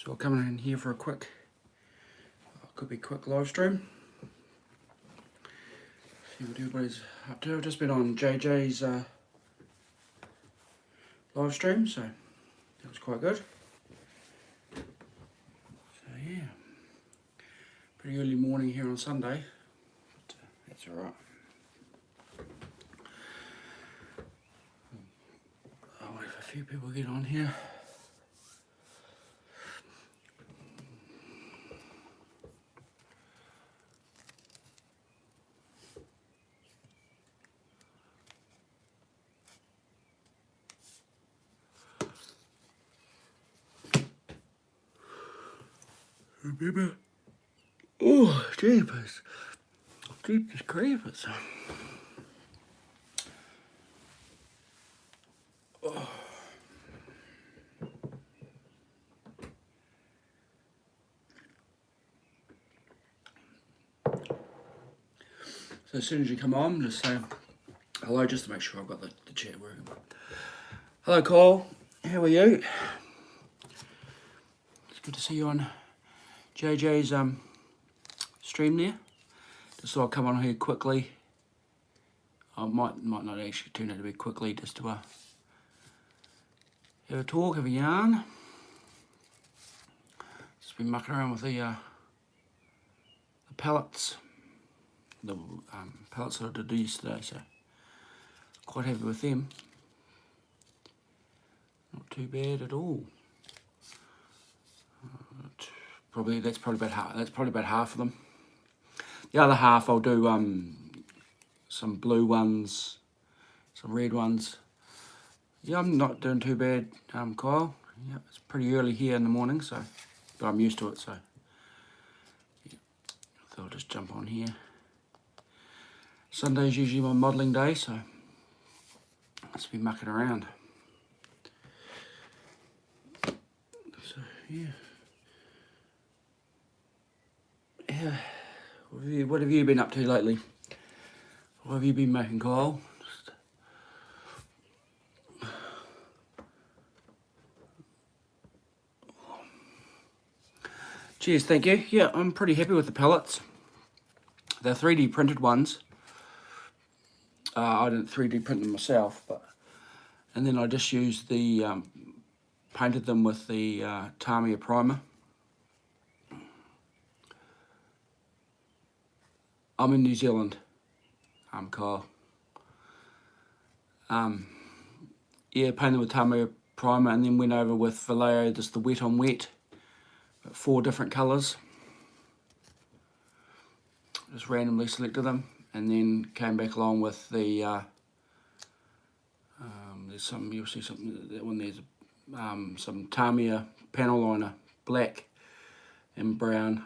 So I'll come in here for a quick, could be quick live stream. See what everybody's up to. I've just been on JJ's live stream, so that was quite good. So yeah, pretty early morning here on Sunday, but that's alright. I'll wait for a few people to get on here. Remember? Oh, jeepers. Jeepers creepers. Oh. So as soon as you come on, just say hello, just to make sure I've got the chat working. Hello, Cole. How are you? It's good to see you on JJ's stream there. Just thought I'd come on here quickly. I might not actually turn out to be quickly, just to have a talk, have a yarn. Just been mucking around with the pellets. The pellets that I did yesterday, so quite happy with them. Not too bad at all. That's probably about half of them. The other half I'll do some blue ones, some red ones. Yeah, I'm not doing too bad, Kyle. Yeah, it's pretty early here in the morning, so but I'm used to it, so yeah. So I'll just jump on here. Sunday's usually my modelling day, so let's be mucking around. So yeah. Yeah. What have you been up to lately? What have you been making, Kyle? Cheers, thank you. Yeah, I'm pretty happy with the pellets. They're 3D printed ones. I didn't 3D print them myself, and then I just used the painted them with the Tamiya primer. I'm in New Zealand. I'm Kyle. Yeah, painted with Tamiya primer, and then went over with Vallejo, just the wet on wet, 4 different colours. Just randomly selected them, and then came back along with the there's some, you'll see something, that one there's some Tamiya panel liner, black and brown,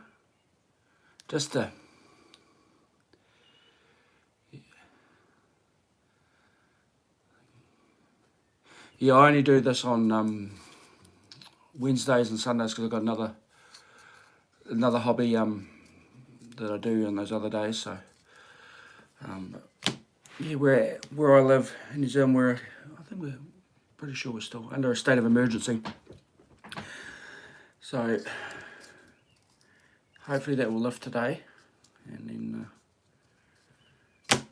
just to yeah, I only do this on Wednesdays and Sundays because I've got another hobby that I do on those other days. So yeah, where I live in New Zealand, where I think we're pretty sure we're still under a state of emergency. So hopefully that will lift today, and then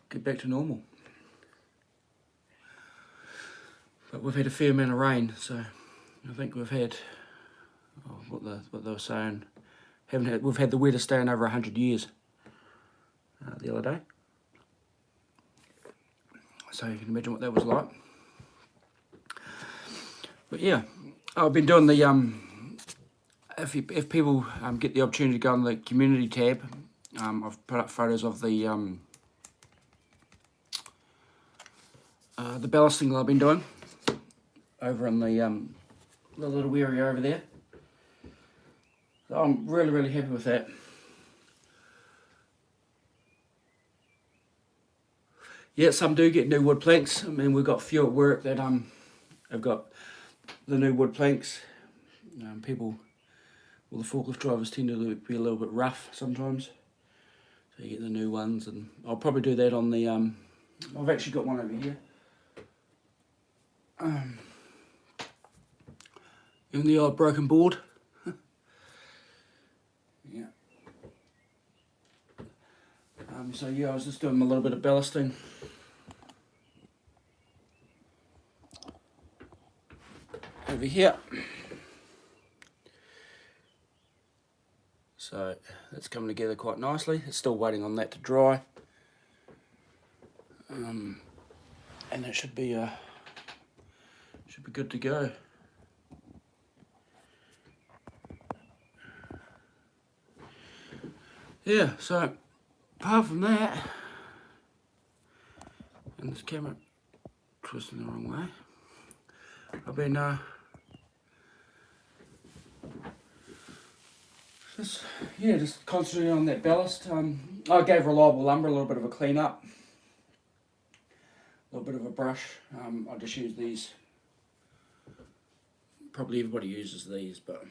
get back to normal. But we've had a fair amount of rain, so I think we've had what they were saying. We've had the wettest day in over 100 years the other day. So you can imagine what that was like. But yeah, I've been doing the if people get the opportunity to go on the community tab, I've put up photos of the ballasting that I've been doing over in the little area over there. So I'm really happy with that. Yeah, some do get new wood planks. I mean, we've got a few at work that have got the new wood planks. People, well, the forklift drivers tend to be a little bit rough sometimes, so you get the new ones, and I'll probably do that on the I've actually got one over here. Even the old broken board. So yeah, I was just doing a little bit of ballasting. Over here. So that's coming together quite nicely. It's still waiting on that to dry. And that should be good to go. Yeah, so apart from that, and this camera twisting the wrong way, I've been just concentrating on that ballast. I gave Reliable Lumber a little bit of a clean up, a little bit of a brush. I just use these. Probably everybody uses these, but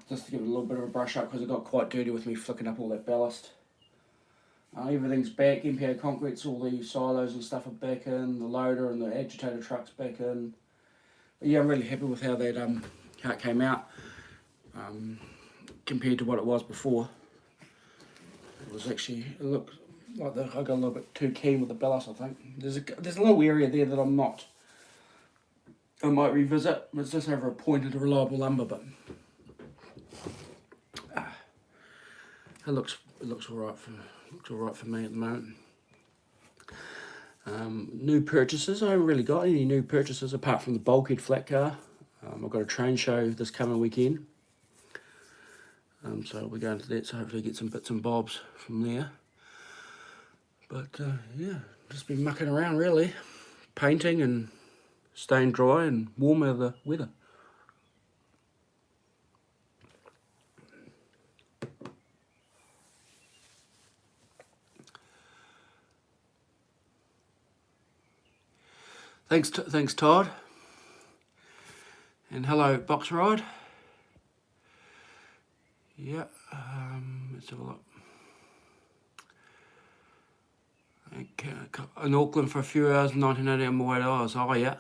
just to give it a little bit of a brush up because it got quite dirty with me flicking up all that ballast. Everything's back. MPA Concrete's, all the silos and stuff are back in. The loader and the agitator truck's back in. But yeah, I'm really happy with how that how it came out compared to what it was before. It was actually, it looked like I got a little bit too keen with the ballast. I think there's a little area there that I might revisit. It's just over a point at a Reliable Lumber, but it looks all right for me at the moment. New purchases. I haven't really got any new purchases apart from the bulkhead flat car. I've got a train show this coming weekend, so we're going to that. So hopefully get some bits and bobs from there. But yeah, just been mucking around really, painting and staying dry and warm out of the weather. Thanks Todd. And hello Box Ride. Yeah, let's have a look. In Auckland for a few hours in 1980 on my way to Oz. Oh yeah.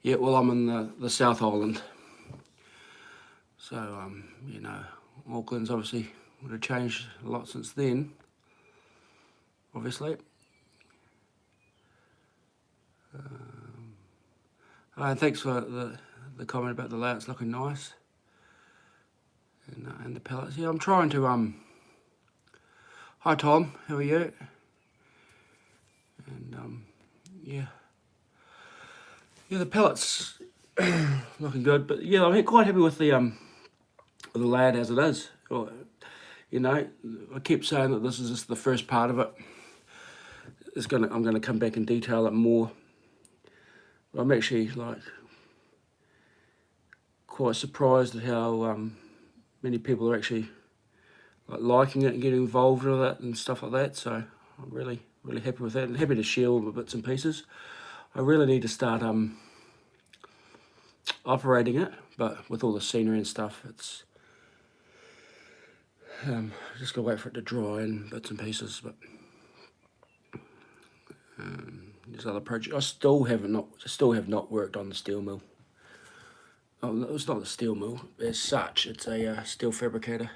Yeah, well I'm in the South Island. So, you know, Auckland's obviously would have changed a lot since then. Obviously. And thanks for the comment about the layouts looking nice. And the pellets. Yeah, I'm trying to hi Tom, how are you? And yeah, the pellets looking good, but yeah, I'm quite happy with the layout as it is. You know, I keep saying that this is just the first part of it. I'm gonna come back and detail it more. But I'm actually like quite surprised at how many people are actually liking it and getting involved with it and stuff like that. So I'm really happy with that and happy to share all the bits and pieces. I really need to start operating it, but with all the scenery and stuff, it's just gotta wait for it to dry and bits and pieces. But there's other projects. I still have not worked on the steel mill. Oh, no, it's not the steel mill as such. It's a steel fabricator.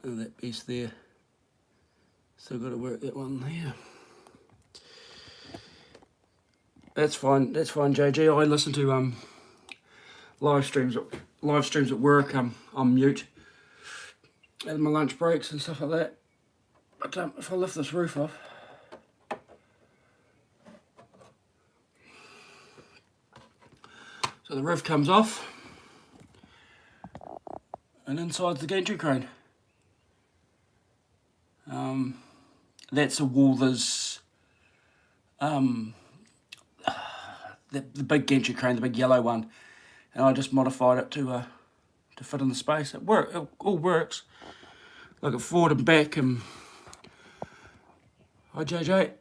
And that piece there. Still got to work that one there. That's fine, JG. I listen to live streams at work. I'm mute at my lunch breaks and stuff like that. But if I lift this roof off, so the roof comes off, and inside's the gantry crane. That's a Walthers, the big gantry crane, the big yellow one, and I just modified it to fit in the space. It all works. Look at forward and back, and hi JJ,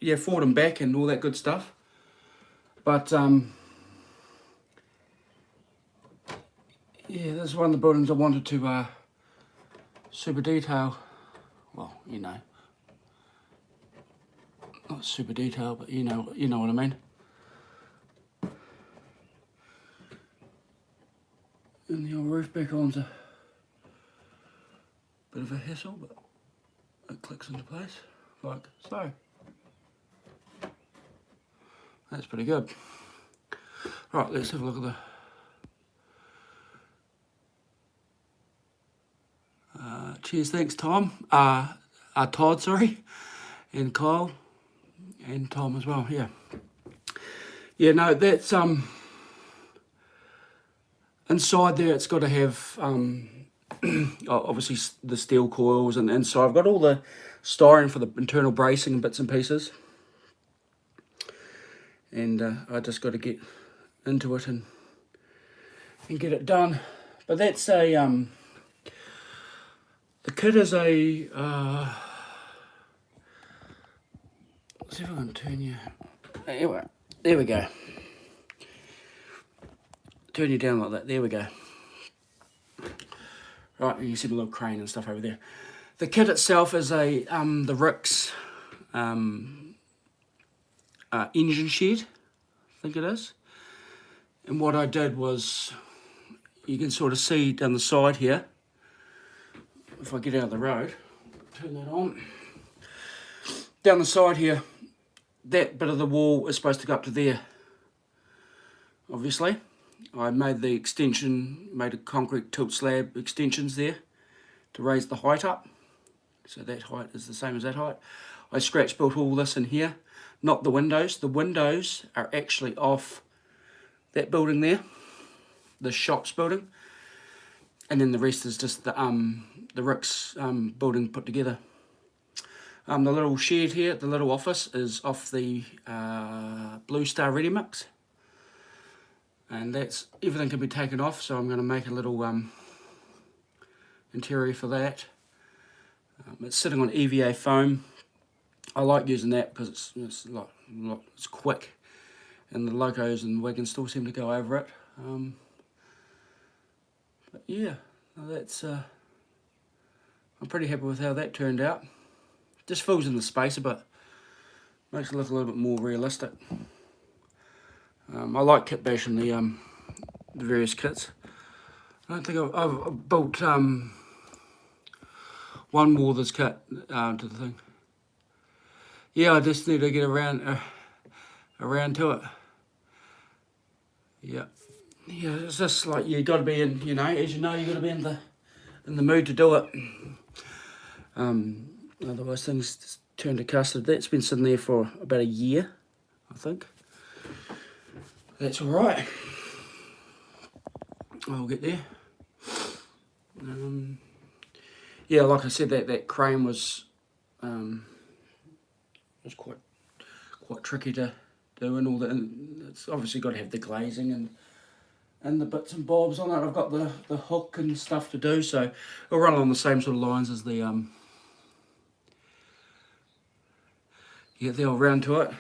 yeah, forward and back and all that good stuff. But yeah, this is one of the buildings I wanted to super detail. Well, you know, not super detail, but you know what I mean. And the old roof back on's a bit of a hassle, but it clicks into place like so. That's pretty good. Right, let's have a look at the cheers, thanks Tom, Todd, sorry, and Kyle, and Tom as well, yeah. Yeah, no, that's, inside there it's got to have, obviously the steel coils, and inside I've got all the styrene for the internal bracing and bits and pieces. And I just got to get into it and get it done. But that's a, the kit is a, let's see if I can turn you, there we go. Turn you down like that, there we go. Right, you can see the little crane and stuff over there. The kit itself is a, the Rick's engine shed, I think it is. And what I did was, you can sort of see down the side here, if I get out of the road, turn that on. Down the side here, that bit of the wall is supposed to go up to there. Obviously, I made the extension, made a concrete tilt slab extensions there to raise the height up. So that height is the same as that height. I scratch built all this in here, not the windows. The windows are actually off that building there, the shops building, and then the rest is just the Rick's building put together. The little shed here, the little office, is off the Blue Star Ready Mix, and that's everything can be taken off. So I'm going to make a little interior for that. It's sitting on EVA foam. I like using that because it's it's quick, and the locos and wagons still seem to go over it. But yeah, that's I'm pretty happy with how that turned out. Just fills in the space a bit, makes it look a little bit more realistic. I like kit bashing the various kits. I don't think I've built one more of this kit to the thing. Yeah, I just need to get around to it. Yeah, it's just like you got to be in, you got to be in the mood to do it. Otherwise things just turn to custard. That's been sitting there for about a year, I think. That's all right. I'll get there. Yeah, like I said, that crane was quite tricky to do, and all that. And it's obviously got to have the glazing and the bits and bobs on it. I've got the hook and stuff to do, so it'll run along the same sort of lines as the old round to it.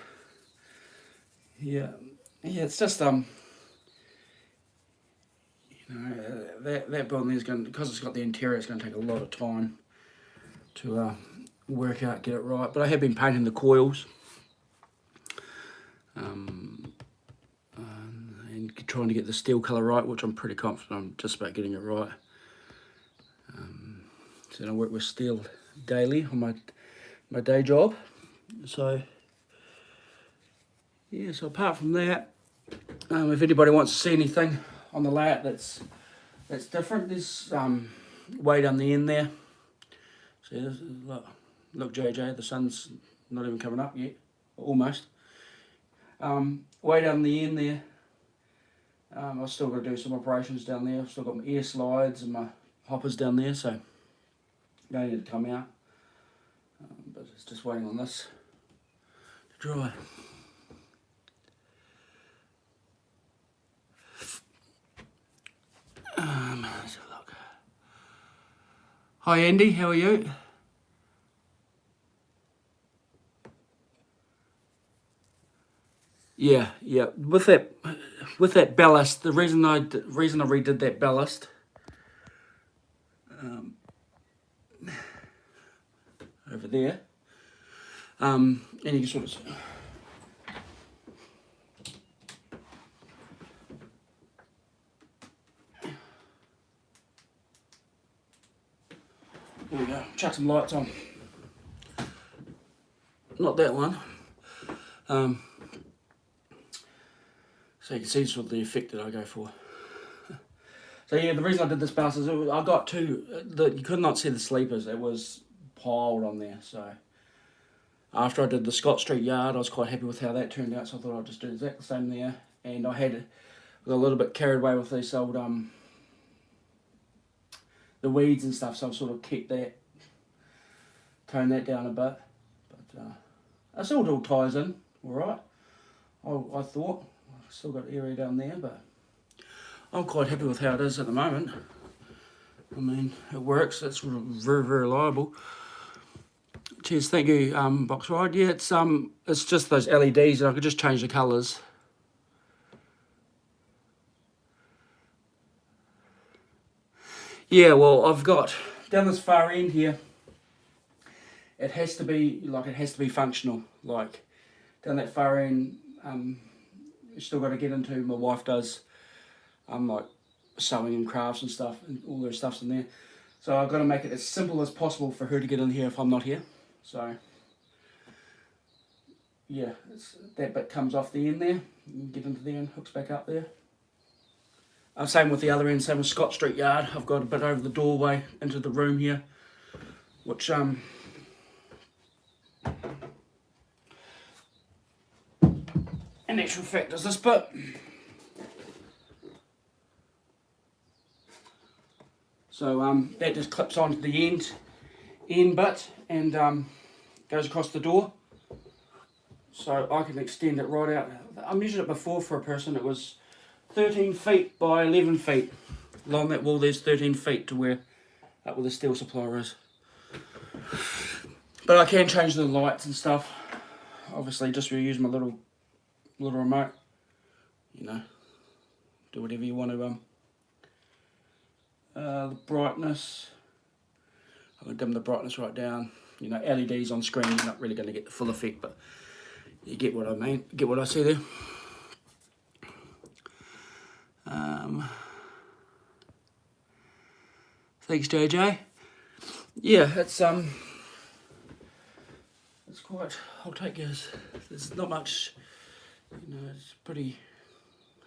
Yeah, it's just that building is going, because it's got the interior, it's going to take a lot of time to work out, get it right. But I have been painting the coils and trying to get the steel colour right, which I'm pretty confident I'm just about getting it right. So I work with steel daily on my day job. So yeah, so apart from that, if anybody wants to see anything on the layout that's different, there's way down the end there. See, look JJ, the sun's not even coming up yet, almost. Way down the end there, I've still got to do some operations down there. I've still got my air slides and my hoppers down there, so they need to come out. But it's just waiting on this to dry. Let's have a look. Hi Andy, how are you? Yeah. With that ballast, the reason I redid that ballast, over there, and you can sort of. There we go, chuck some lights on. Not that one. So you can see sort of the effect that I go for. So yeah, the reason I did this bus is I got two, you could not see the sleepers, it was piled on there. So after I did the Scott Street yard, I was quite happy with how that turned out, so I thought I'd just do exactly the same there. And I got a little bit carried away with these old, the weeds and stuff, so I've sort of kept that, toned that down a bit. But it still all ties in, alright, I thought. I've still got area down there, but I'm quite happy with how it is at the moment. I mean, it works, it's very, very reliable. Cheers, thank you, Box Ride. Yeah, it's just those LEDs, and I could just change the colours. Yeah, well, I've got down this far end here. It has to be functional. Like down that far end, you still got to get into. My wife does, like sewing and crafts and stuff, and all those stuff's in there. So I've got to make it as simple as possible for her to get in here if I'm not here. So yeah, that bit comes off the end there. You can get into there and hooks back up there. Same with the other end, same with Scott Street yard. I've got a bit over the doorway into the room here, which in actual fact is this bit. So that just clips onto the end bit and goes across the door. So I can extend it right out. I measured it before for a person, it was 13 feet by 11 feet. Along that wall there's 13 feet to where the steel supplier is. But I can change the lights and stuff. Obviously just use my little remote. You know, do whatever you want to. The brightness, I'm going to dim the brightness right down. You know, LEDs on screen, you're not really going to get the full effect, but you get what I mean, get what I see there. Thanks, JJ. Yeah, it's quite. I'll take yours. There's not much. You know, it's pretty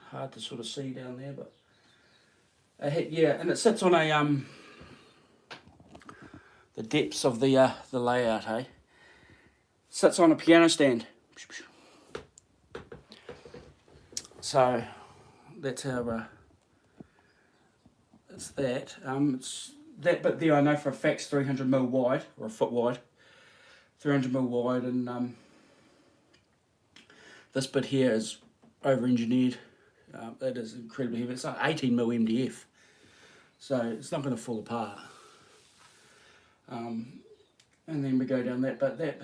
hard to sort of see down there, but yeah, and it sits on a the depths of the layout. Hey, sits on a piano stand. So that's how. It's that. It's that bit there. I know for a fact 300mm wide, or a foot wide. 300mm wide, and this bit here is over-engineered. It is incredibly heavy. It's like 18mm MDF, so it's not going to fall apart. And then we go down that bit.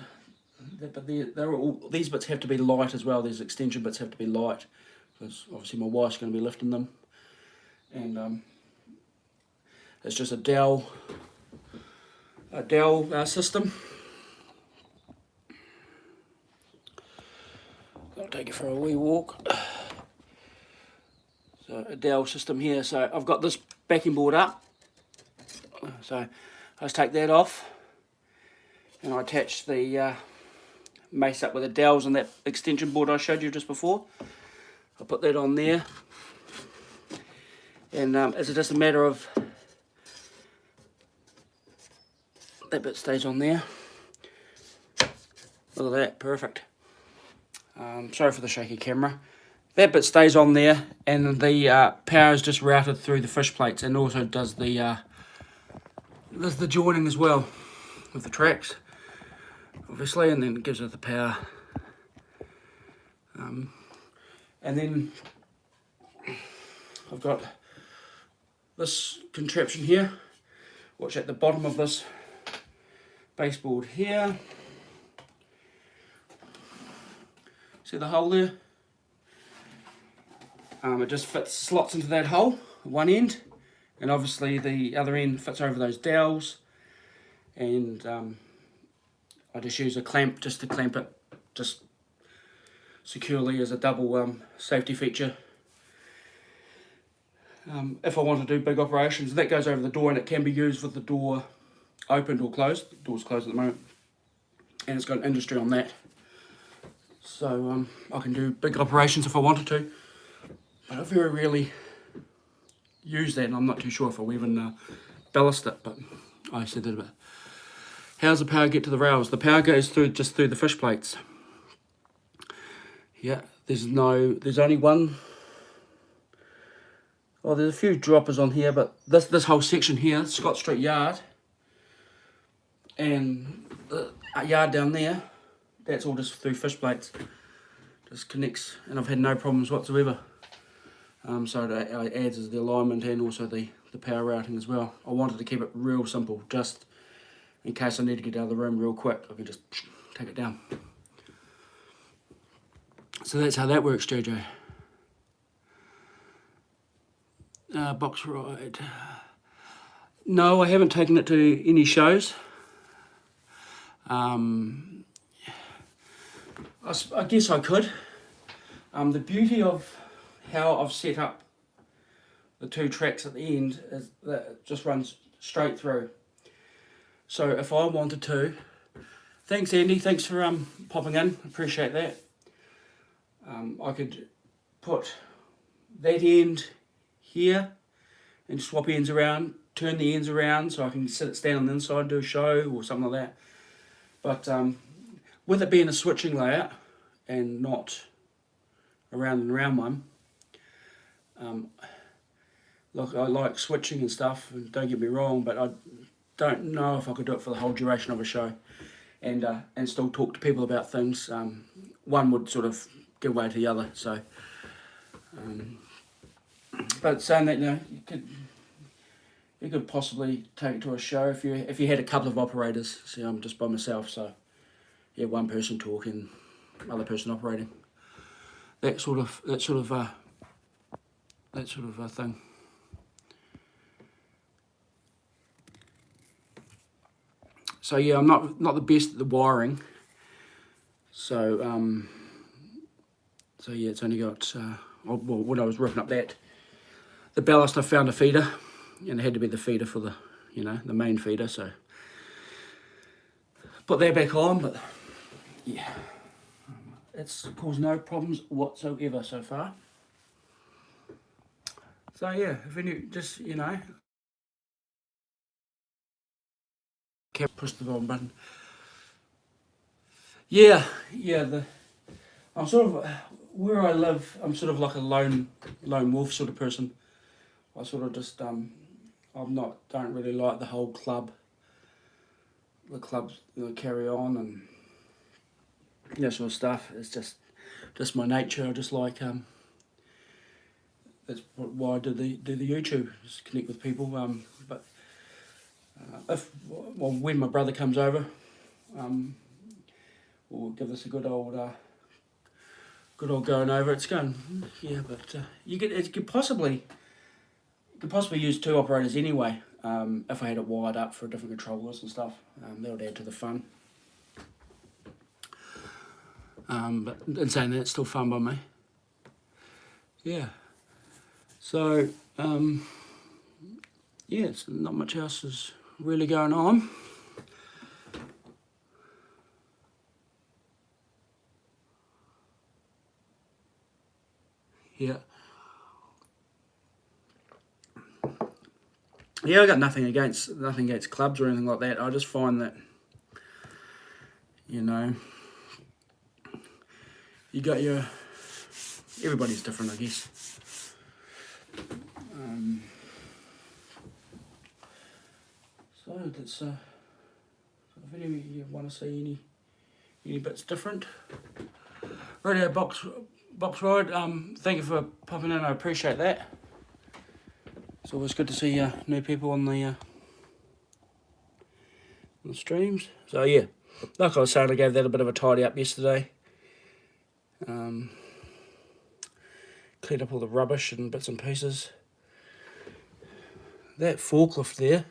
But these bits have to be light as well. These extension bits have to be light, because obviously my wife's going to be lifting them, and it's just a dowel system. I'll take it for a wee walk. So a dowel system here. So I've got this backing board up. So I just take that off, and I attach the mace up with the dowels on that extension board I showed you just before. I put that on there, and it's just a matter of that bit stays on there. Look at that, perfect. Sorry for the shaky camera. That bit stays on there, and the power is just routed through the fish plates, and also does the joining as well with the tracks, obviously, and then it gives it the power. And then I've got this contraption here, which at the bottom of this baseboard here, see the hole there? It just slots into that hole, one end, and obviously the other end fits over those dowels, and I just use a clamp just to clamp it just securely as a double safety feature. If I want to do big operations, that goes over the door, and it can be used with the door opened or closed. The door's closed at the moment, and it's got an industry on that. So I can do big operations if I wanted to, but I very rarely use that, and I'm not too sure if I'll even ballast it, but I said that a bit. How's the power get to the rails? The power goes just through the fish plates. Yeah, there's only one. Oh, there's a few droppers on here, but this whole section here, Scott Street Yard, and the yard down there, that's all just through fish plates. Just connects, and I've had no problems whatsoever. So it adds the alignment and also the power routing as well. I wanted to keep it real simple, just in case I need to get out of the room real quick, I can just take it down. So that's how that works, JJ. Box ride. No, I haven't taken it to any shows. I guess I could. The beauty of how I've set up the two tracks at the end is that it just runs straight through. So if I wanted to, thanks Andy, thanks for popping in, appreciate that. I could put that end here and swap ends around, turn the ends around so I can stand on the inside and do a show or something like that. But with it being a switching layout and not a round and round one, look, I like switching and stuff, and don't get me wrong, but I don't know if I could do it for the whole duration of a show and still talk to people about things. One would sort of give way to the other, so but saying that, you know, you could possibly take it to a show if you had a couple of operators. See, I'm just by myself, so yeah, one person talking, other person operating, that sort of thing. So yeah, I'm not the best at the wiring. So so yeah, it's only got well, when I was ripping up the ballast, I found a feeder, and it had to be the feeder for the, you know, the main feeder. So put that back on, but yeah, it's caused no problems whatsoever so far. So yeah, if any, just, you know, push the wrong button. Yeah, I'm sort of, where I live, I'm sort of like a lone wolf sort of person. I sort of just don't really like the whole clubs, you know, carry on and that sort of stuff. It's just my nature. I just like that's why I do the YouTube, just connect with people. But when my brother comes over, we'll give this a good old going over. It's going, yeah, but you could possibly use two operators anyway. If I had it wired up for different controllers and stuff, that would add to the fun. But in saying that, it's still fun by me. Yeah. So yeah, it's not much else is really going on. Yeah. Yeah, I got nothing against clubs or anything like that. I just find that, you know, you got your, everybody's different, I guess. So that's if any of you want to see any bits different. Radio box ride. Thank you for popping in. I appreciate that. It's always good to see new people on the streams. So yeah, like I was saying, I gave that a bit of a tidy up yesterday. Cleaned up all the rubbish and bits and pieces. That forklift there,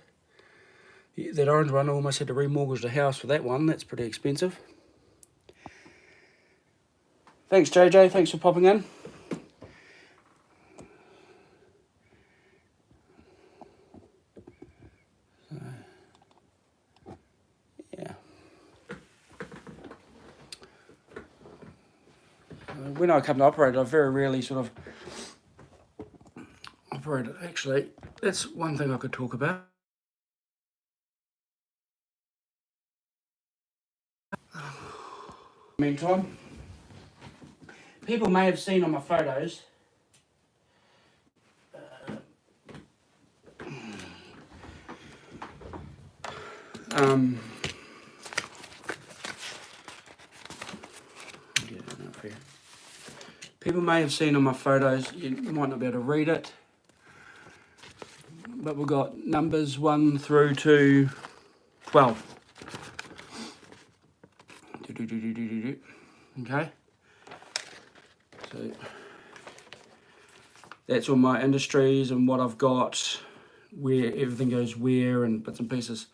that orange one, I almost had to remortgage the house for that one. That's pretty expensive. Thanks JJ, thanks for popping in. When I come to operate, I very rarely sort of operate it. Actually, that's one thing I could talk about. Meantime, people may have seen on my photos people may have seen on my photos, you might not be able to read it, but we've got numbers 1 through to 12. Okay, so that's all my industries and what I've got, where everything goes where and bits and pieces.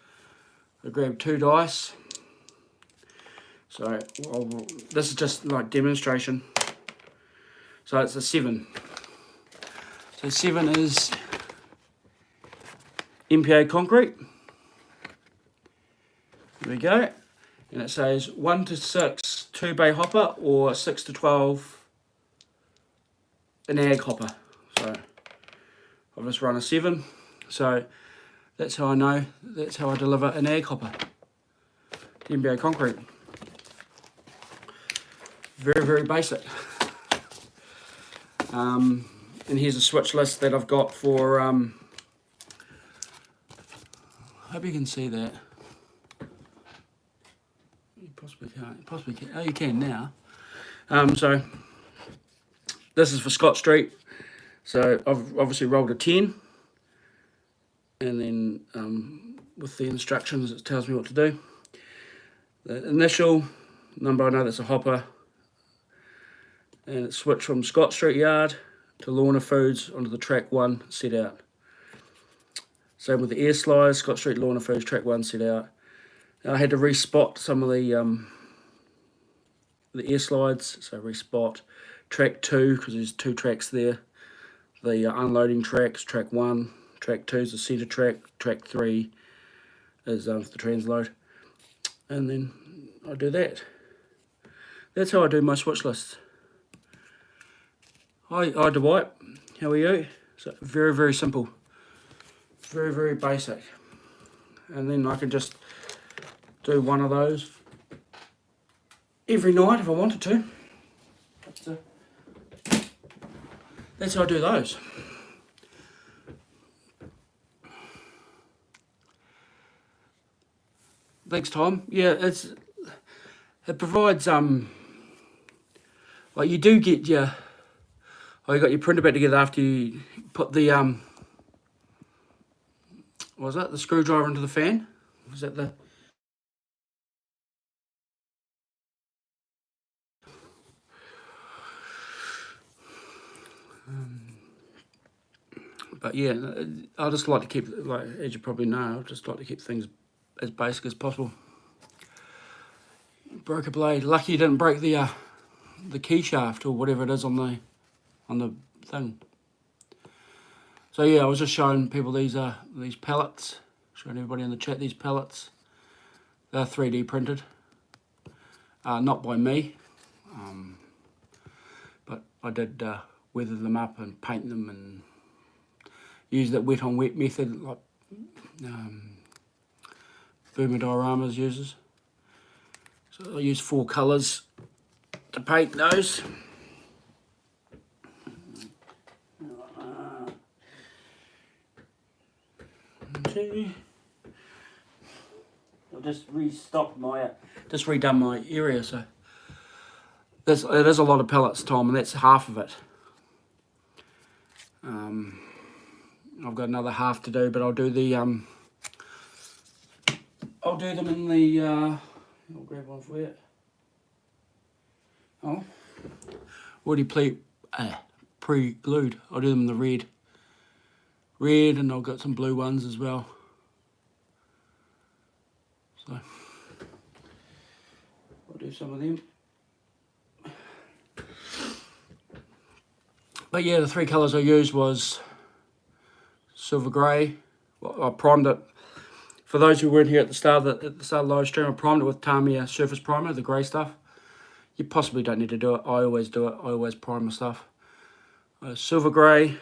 I grabbed 2 dice. So this is just like demonstration. So it's a 7. So 7 is MPA concrete. There we go. And it says 1 to 6 2-bay hopper or 6 to 12 an ag hopper. So I've just run a 7. So that's how I know, that's how I deliver an ag hopper. MPA concrete. Very, very basic. And here's a switch list that I've got for, hope you can see that. You possibly can't, oh you can now. So this is for Scott Street. So I've obviously rolled a 10. And then with the instructions it tells me what to do. The initial number, I know that's a hopper. And it's switched from Scott Street Yard to Lorna Foods onto the track 1 set out. Same with the air slides, Scott Street, Lorna Foods, track 1 set out. Now I had to respot some of the air slides, so respot track 2 because there's 2 tracks there. The unloading tracks, track 1, track 2 is the centre track, track 3 is the transload. And then I do that. That's how I do my switch lists. Hi Dwight, how are you? So very, very simple. Very, very basic. And then I can just do one of those every night if I wanted to. That's how I do those. Thanks, Tom. Yeah, it provides like you do get your, oh, you got your printer back together after you put the what was that, the screwdriver into the fan? Was that the but yeah, I just like to keep, like as you probably know, I just like to keep things as basic as possible. Broke a blade. Lucky you didn't break the key shaft or whatever it is on the thing. So yeah, I was just showing people these pallets, showing everybody in the chat these pallets. They're 3D printed, not by me, but I did weather them up and paint them and use that wet on wet method like Boomer Dioramas uses. So I use 4 colours to paint those. I've just redone my area, so it is a lot of pellets, Tom, and that's half of it. I've got another half to do, but I'll do the I'll do them in the I'll grab one for you. Oh, already pre-glued. I'll do them in the red, and I've got some blue ones as well. So I'll do some of them. But yeah, the 3 colours I used was silver grey. Well, I primed it. For those who weren't here at the start of the live stream, I primed it with Tamiya surface primer, the grey stuff. You possibly don't need to do it. I always do it. I always prime my stuff. Silver grey,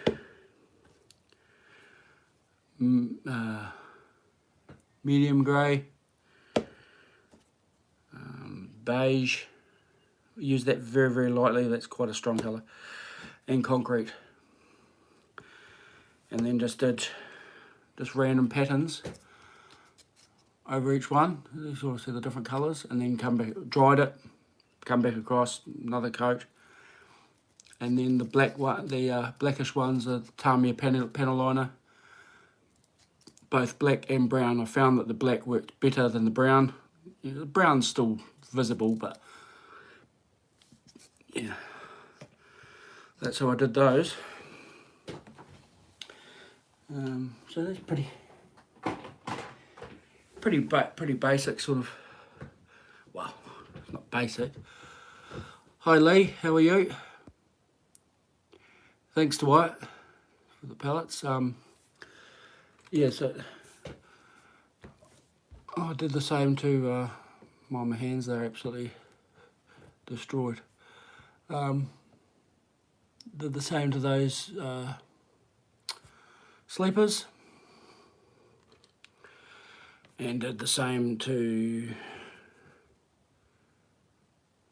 medium grey, beige. Use that very, very lightly. That's quite a strong colour. And concrete. And then just did just random patterns over each one. You sort of see the different colours. And then come back, dried it, come back across, another coat. And then the black one, the blackish ones, the Tamiya panel liner. Both black and brown. I found that the black worked better than the brown. You know, the brown's still visible, but yeah, that's how I did those. So that's pretty basic sort of. Well, it's not basic. Hi Lee, how are you? Thanks Dwight for the pellets. Yeah, so I did the same to my hands. They're absolutely destroyed. Did the same to those sleepers, and did the same to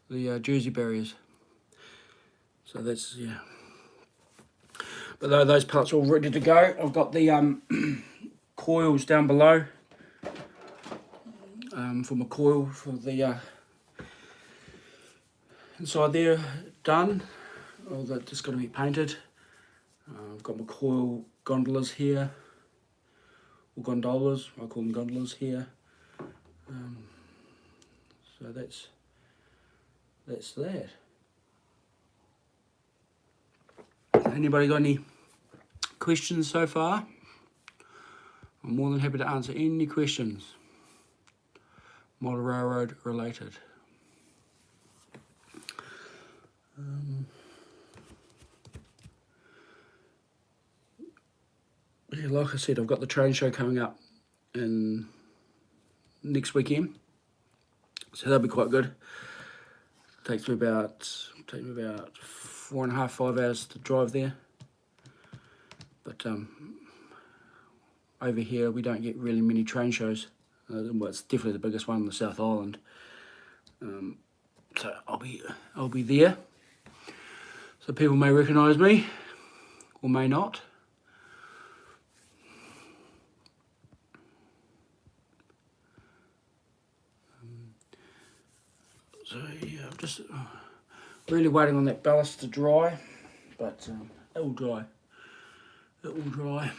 the Jersey barriers. So that's, yeah. But those pellets are all ready to go. I've got the coils down below for my coil for the inside there done. Oh, that's just got to be painted. I've got my coil gondolas here, or gondolas, I call them gondolas here. So that's that. Anybody got any questions so far? I'm more than happy to answer any questions, model railroad related. Yeah, like I said, I've got the train show coming up in next weekend, so that'll be quite good. Takes me about 4.5, 5 hours to drive there. But over here we don't get really many train shows. Well, it's definitely the biggest one in the South Island. So I'll be there. So people may recognise me, or may not. So yeah, I'm just really waiting on that ballast to dry, but it will dry. It will dry.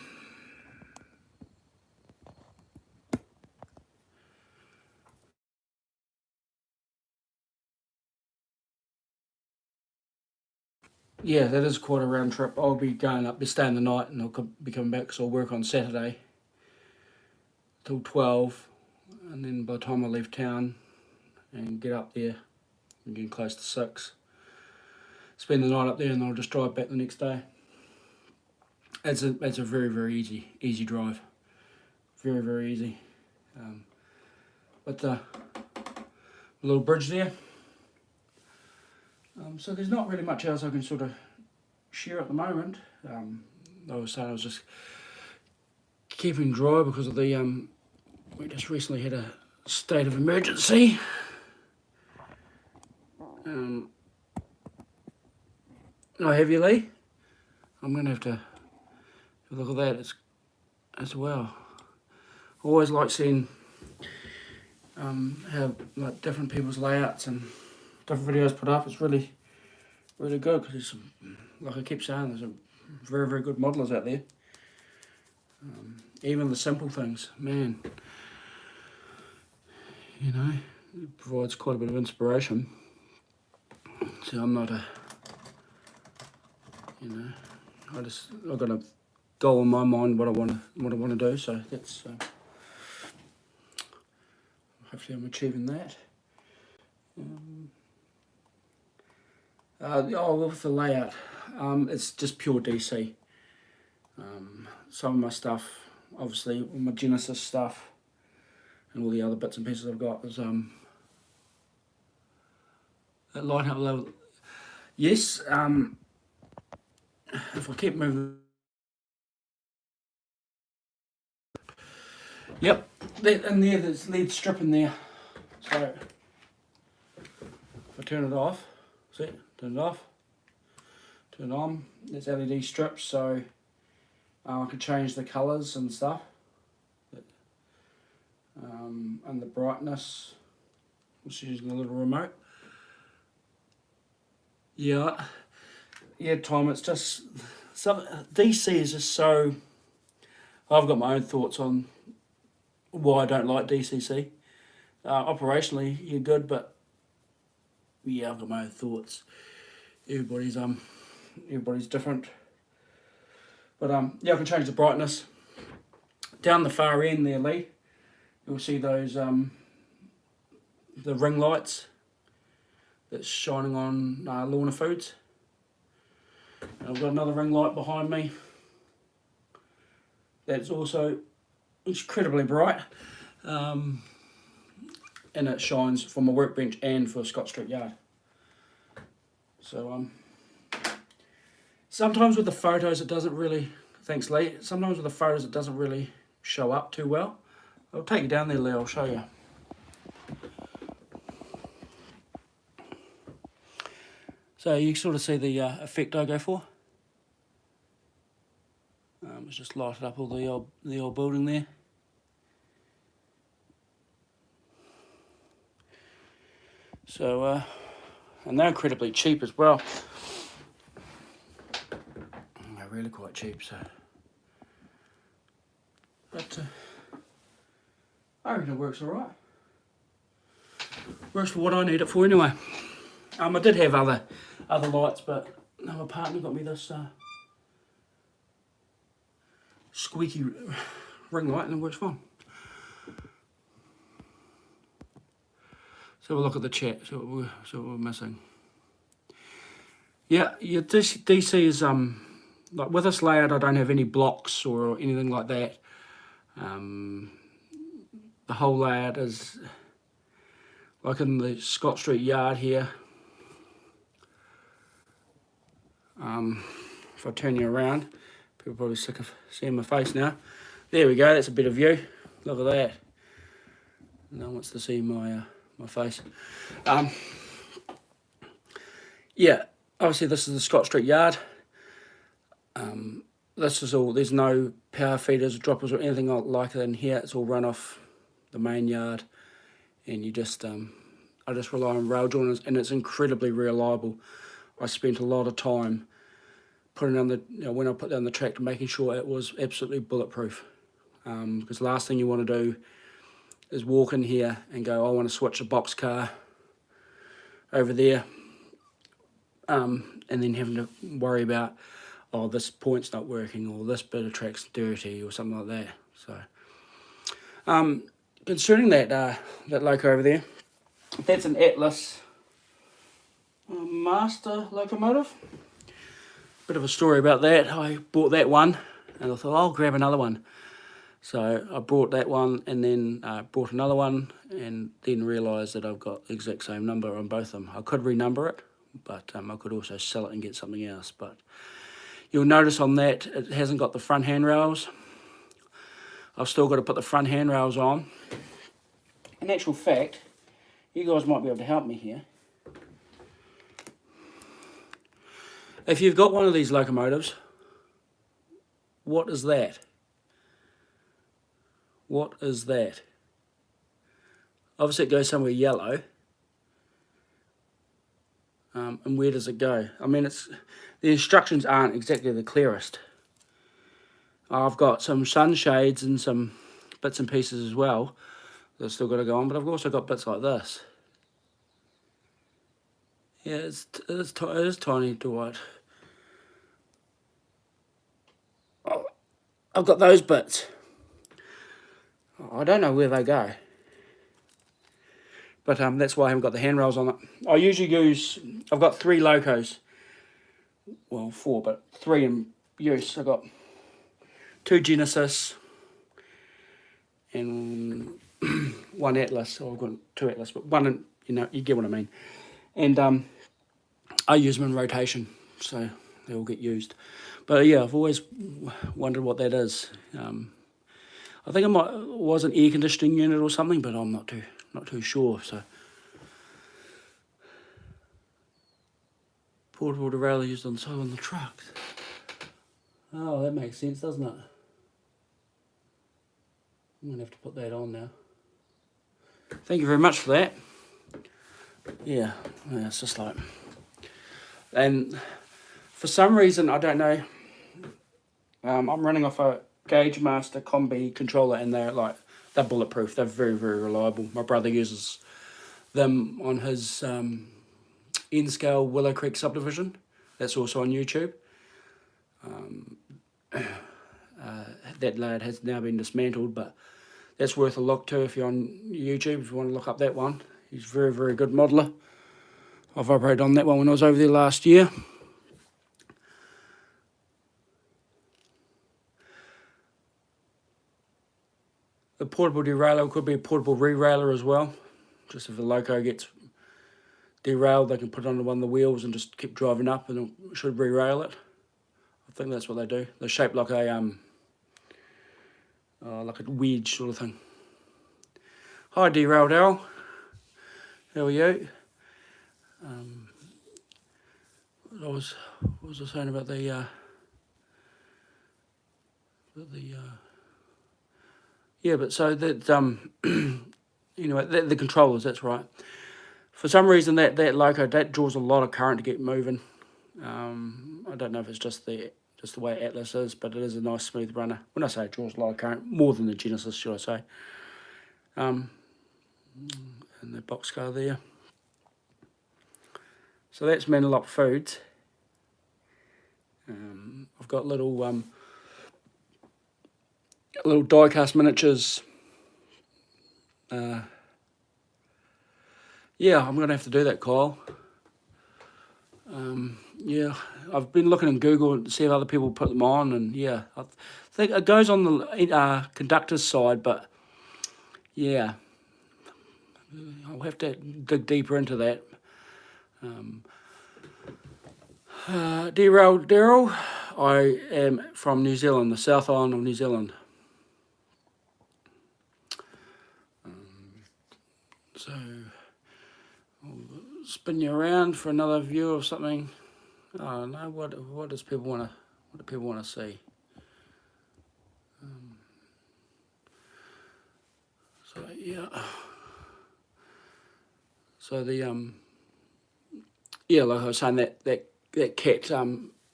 Yeah, that is quite a round trip. I'll be going up, be staying the night, and I'll be coming back, so I'll work on Saturday till 12, and then by the time I leave town and get up there, I'm getting close to 6. Spend the night up there, and then I'll just drive back the next day. It's a very, very easy drive. Very, very easy. With the little bridge there. So there's not really much else I can sort of share at the moment. I was saying I was just keeping dry because of the we just recently had a state of emergency. Oh, have you, Lee? I'm gonna have to look at that as well. I always like seeing how like different people's layouts and different videos put up. It's really good because there's some, like I keep saying, there's some very, very good modelers out there. Even the simple things, man, you know, it provides quite a bit of inspiration. So I'm not I've got a goal in my mind what I want to do. So that's hopefully I'm achieving that. With the layout, it's just pure DC. Some of my stuff, obviously, all my Genesis stuff, and all the other bits and pieces I've got is lighten up a little. Yes, if I keep moving. Yep, in there, there's lead strip in there. So, if I turn it off, see, turn it off, turn it on, there's LED strips, so I can change the colours and stuff. And the brightness, just using a little remote. Yeah, Tom, it's just, DC is just so, I've got my own thoughts on why I don't like DCC. Operationally, you're good, but yeah, I've got my own thoughts. Everybody's different. But yeah, I can change the brightness. Down the far end there, Lee, you'll see those the ring lights that's shining on Lorna Foods. And I've got another ring light behind me that's also incredibly bright, and it shines for my workbench and for Scott Street Yard. So sometimes with the photos it doesn't really, thanks Lee, sometimes with the photos it doesn't really show up too well. I'll take you down there, Lee, I'll show you. So you sort of see the effect I go for. It's just lighted up all the old building there. So, and they're incredibly cheap as well. They're really quite cheap, so. But I reckon it works alright. Works for what I need it for anyway. I did have other lights, but my partner got me this squeaky ring light and it works fine. So we'll look at the chat, see what we're missing. Yeah, DC is like with this layout I don't have any blocks or anything like that. The whole layout is like in the Scott Street Yard here. If I turn you around, people are probably sick of seeing my face now. There we go, that's a better view. Look at that. No one wants to see my face. Yeah, obviously this is the Scott Street Yard. This is all, there's no power feeders, droppers or anything like that in here. It's all run off the main yard. And you just, I just rely on rail joiners and it's incredibly reliable. I spent a lot of time putting on the, when I put down the tractor, making sure it was absolutely bulletproof. Because the last thing you want to do is walk in here and go, I want to switch a box car over there, and then having to worry about, oh, this point's not working or this bit of track's dirty or something like that. So, concerning that loco over there, that's an Atlas Master locomotive. Bit of a story about that. I bought that one and I thought I'll grab another one. So I bought that one and then bought another one and then realised that I've got the exact same number on both of them. I could renumber it, but I could also sell it and get something else. But you'll notice on that it hasn't got the front handrails. I've still got to put the front handrails on. In actual fact, you guys might be able to help me here. If you've got one of these locomotives, what is that? What is that? Obviously it goes somewhere yellow. And where does it go? I mean, the instructions aren't exactly the clearest. I've got some sunshades and some bits and pieces as well that's still got to go on, but I've also got bits like this. Yeah, it is tiny, Dwight. Oh, I've got those bits. I don't know where they go. But that's why I haven't got the handrails on it. I usually use, I've got 3 locos. Well, 4, but 3 in use. I've got 2 Genesis and 1 Atlas. Oh, I've got 2 Atlas, but one, you get what I mean. and I use them in rotation, so they all get used. But yeah, I've always wondered what that is. I think it was an air conditioning unit or something, but I'm not too sure. So portable derailleur used on the side on the trucks. Oh, that makes sense, doesn't it? I'm gonna have to put that on now. Thank you very much for that. Yeah, it's just like, and for some reason I don't know. I'm running off a Gauge Master Combi controller, and they're bulletproof. They're very, very reliable. My brother uses them on his N-scale Willowcreek subdivision. That's also on YouTube. That lad has now been dismantled, but that's worth a look too if you're on YouTube, if you want to look up that one. He's a very, very good modeller. I've operated on that one when I was over there last year. The portable derailleur could be a portable re-railer as well. Just if the loco gets derailed, they can put it on one of the wheels and just keep driving up, and it should re-rail it. I think that's what they do. They're shaped like a wedge sort of thing. Hi, Derailed Al. How are you? What was I saying about the yeah, but so that anyway, the controllers, that's right. For some reason that loco, that draws a lot of current to get moving. I don't know if it's just the way Atlas is, but it is a nice smooth runner. When I say it draws a lot of current, more than the Genesis, should I say. And the boxcar there. So that's Manalock Foods. I've got little die-cast miniatures. Yeah, I'm going to have to do that, Kyle. Yeah, I've been looking in Google to see if other people put them on, and yeah, I think it goes on the conductor's side, but yeah, I'll have to dig deeper into that. Derailed Daryl, I am from New Zealand, the South Island of New Zealand. So I'll spin you around for another view of something. Oh no, what does people want to? What do people want to see? So yeah. So the yeah, like I was saying, that cat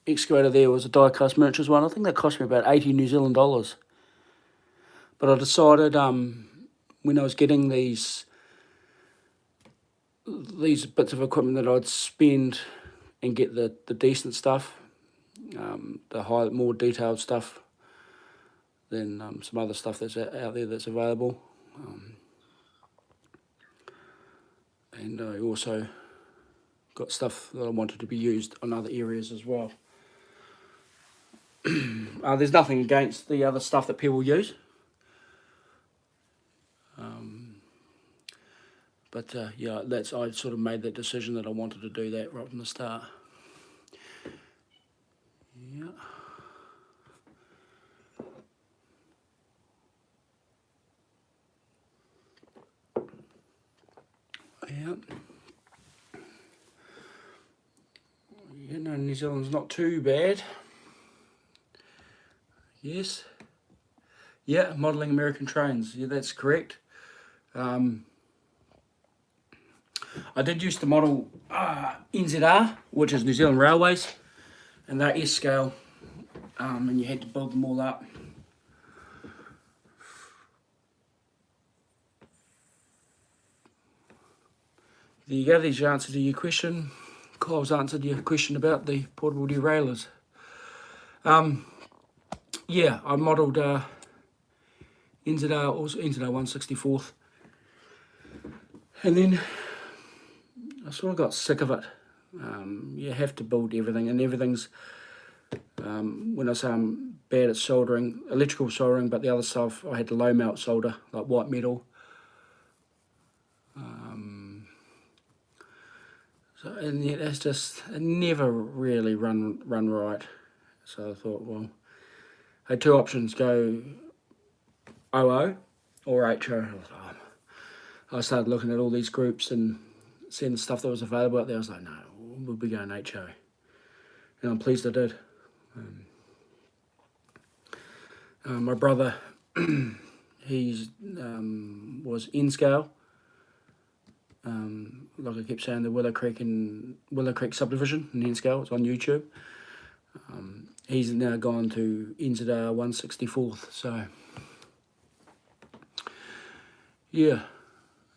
excavator there was a die-cast miniatures one. I think that cost me about 80 New Zealand dollars. But I decided when I was getting these bits of equipment that I'd spend and get the decent stuff, the more detailed stuff than some other stuff that's out there that's available. And I also got stuff that I wanted to be used on other areas as well. There's nothing against the other stuff that people use. But yeah, I sort of made that decision that I wanted to do that right from the start. Yeah. Yeah. You know, New Zealand's not too bad. Yes. Yeah, modelling American trains. Yeah, that's correct. I did used to model NZR, which is New Zealand Railways, and they're S-scale, and you had to build them all up. There you go, there's your answer to your question. Kyle's answered your question about the portable derailleurs. Yeah, I modelled NZR 164th, and then I sort of got sick of it. You have to build everything, and everything's, when I say I'm bad at soldering, electrical soldering, but the other stuff I had to low melt solder, like white metal. So, and yet it's just, it never really run right. So I thought, well, I had two options, go OO or HO. I started looking at all these groups and seeing the stuff that was available out there. I was like, no, we'll be going HO. And I'm pleased I did. My brother, he's was in scale. Like I kept saying, the Willowcreek subdivision in N-scale. It's on YouTube. He's now gone to NZR 164th. So yeah,